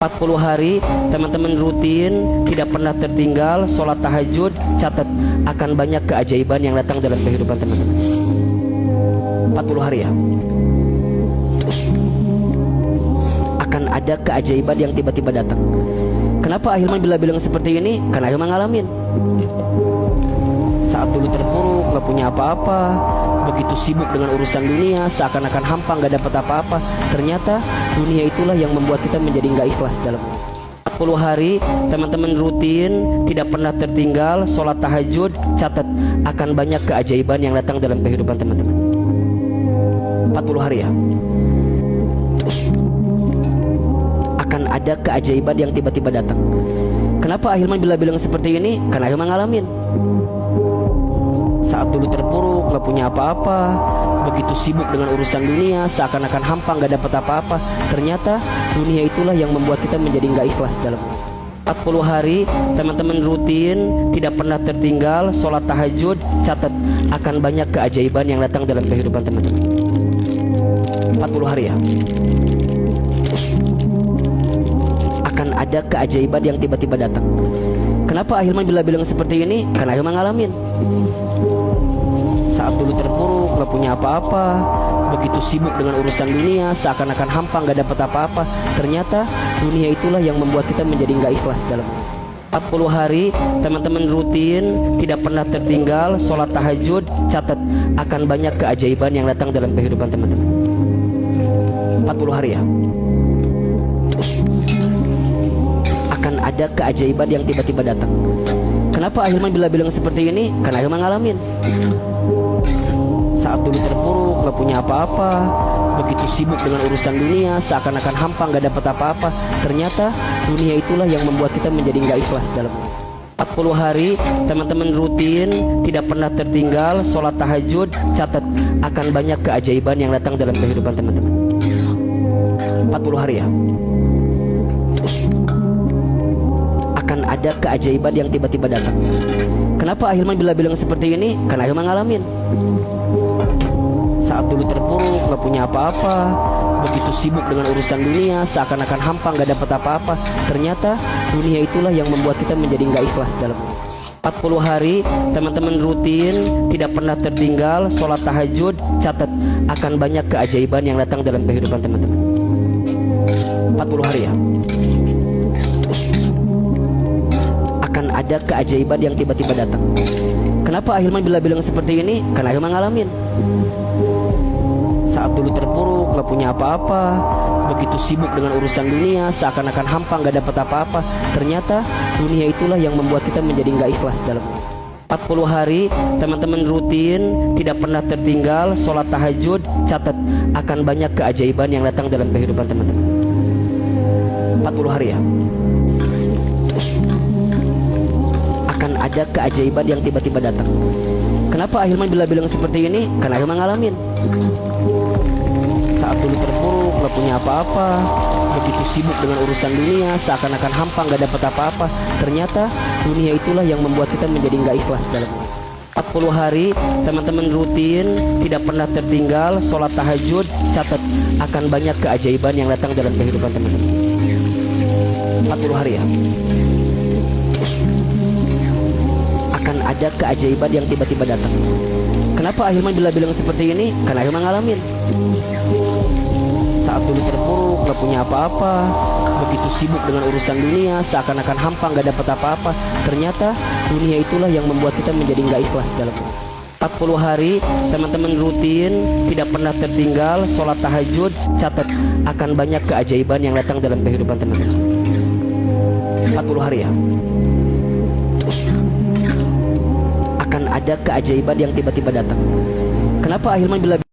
40 hari teman-teman rutin, tidak pernah tertinggal sholat tahajud, catat akan banyak keajaiban yang datang dalam kehidupan teman-teman. 40 hari ya. Terus akan ada keajaiban yang tiba-tiba datang. Kenapa Ahilman bilang seperti ini? Karena Ahilman ngalamin. Saat dulu terpuruk, gak punya apa-apa, begitu sibuk dengan urusan dunia, seakan-akan hampa, gak dapat apa-apa. Ternyata dunia itulah yang membuat kita menjadi gak ikhlas dalam 40 hari teman-teman rutin, tidak pernah tertinggal sholat tahajud, catat akan banyak keajaiban yang datang dalam kehidupan teman-teman. 40 hari ya. Terus akan ada keajaiban yang tiba-tiba datang. Kenapa Ahilman bilang seperti ini? Karena Ahilman ngalamin. Saat dulu terpuruk, gak punya apa-apa, begitu sibuk dengan urusan dunia, seakan-akan hampa, gak dapat apa-apa. Ternyata dunia itulah yang membuat kita menjadi gak ikhlas dalam 40 hari teman-teman rutin, tidak pernah tertinggal sholat tahajud, catat akan banyak keajaiban yang datang dalam kehidupan teman-teman. 40 hari ya. Terus akan ada keajaiban yang tiba-tiba datang. Kenapa Ahilman bilang seperti ini? Karena Ahilman ngalamin. Saat dulu terpuruk, gak punya apa-apa, begitu sibuk dengan urusan dunia, seakan-akan hampa, gak dapat apa-apa. Ternyata dunia itulah yang membuat kita menjadi gak ikhlas dalam 40 hari teman-teman rutin, tidak pernah tertinggal sholat tahajud, catat akan banyak keajaiban yang datang dalam kehidupan teman-teman. 40 hari ya. Terus akan ada keajaiban yang tiba-tiba datang. Kenapa Ahilman bilang seperti ini? Karena Ahilman ngalamin. Saat dulu terpuruk, gak punya apa-apa, begitu sibuk dengan urusan dunia, seakan-akan hampa, gak dapat apa-apa. Ternyata dunia itulah yang membuat kita menjadi gak ikhlas dalam 40 hari teman-teman rutin, tidak pernah tertinggal sholat tahajud, catat akan banyak keajaiban yang datang dalam kehidupan teman-teman. 40 hari ya. Terus akan ada keajaiban yang tiba-tiba datang. Kenapa Ahilman bilang seperti ini? Karena Ahilman ngalamin. Saat dulu terpuruk, gak punya apa-apa, begitu sibuk dengan urusan dunia, seakan-akan hampa, gak dapat apa-apa. Ternyata dunia itulah yang membuat kita menjadi gak ikhlas dalam 40 hari teman-teman rutin, tidak pernah tertinggal sholat tahajud, catat akan banyak keajaiban yang datang dalam kehidupan teman-teman. 40 hari ya. Terus akan ada keajaiban yang tiba-tiba datang. Kenapa Ahilman bilang seperti ini? Karena Ahilman ngalamin. Saat dulu terpuruk, gak punya apa-apa, begitu sibuk dengan urusan dunia, seakan-akan hampa, gak dapat apa-apa. Ternyata dunia itulah yang membuat kita menjadi gak ikhlas dalam 40 hari teman-teman rutin, tidak pernah tertinggal sholat tahajud, catat akan banyak keajaiban yang datang dalam kehidupan teman-teman. 40 hari ya. Terus akan ada keajaiban yang tiba-tiba datang. Kenapa Ahilman bilang seperti ini? Karena Ahilman ngalamin. Saat dulu terpuruk, gak punya apa-apa, begitu sibuk dengan urusan dunia, seakan-akan hampa, gak dapat apa-apa. Ternyata dunia itulah yang membuat kita menjadi gak ikhlas dalam 40 hari teman-teman rutin, tidak pernah tertinggal sholat tahajud, catat akan banyak keajaiban yang datang dalam kehidupan teman-teman. 40 hari ya. Terus akan ada keajaiban yang tiba-tiba datang. Kenapa Ahilman bilang seperti ini? Karena Ahilman ngalamin. Saat dulu terpuruk, gak punya apa-apa, begitu sibuk dengan urusan dunia, seakan-akan hampa, gak dapat apa-apa. Ternyata dunia itulah yang membuat kita menjadi gak ikhlas dalam 40 hari teman-teman rutin, tidak pernah tertinggal sholat tahajud, catat akan banyak keajaiban yang datang dalam kehidupan teman-teman. 40 hari ya. Terus akan ada keajaiban yang tiba-tiba datang. Kenapa Ahilman bilang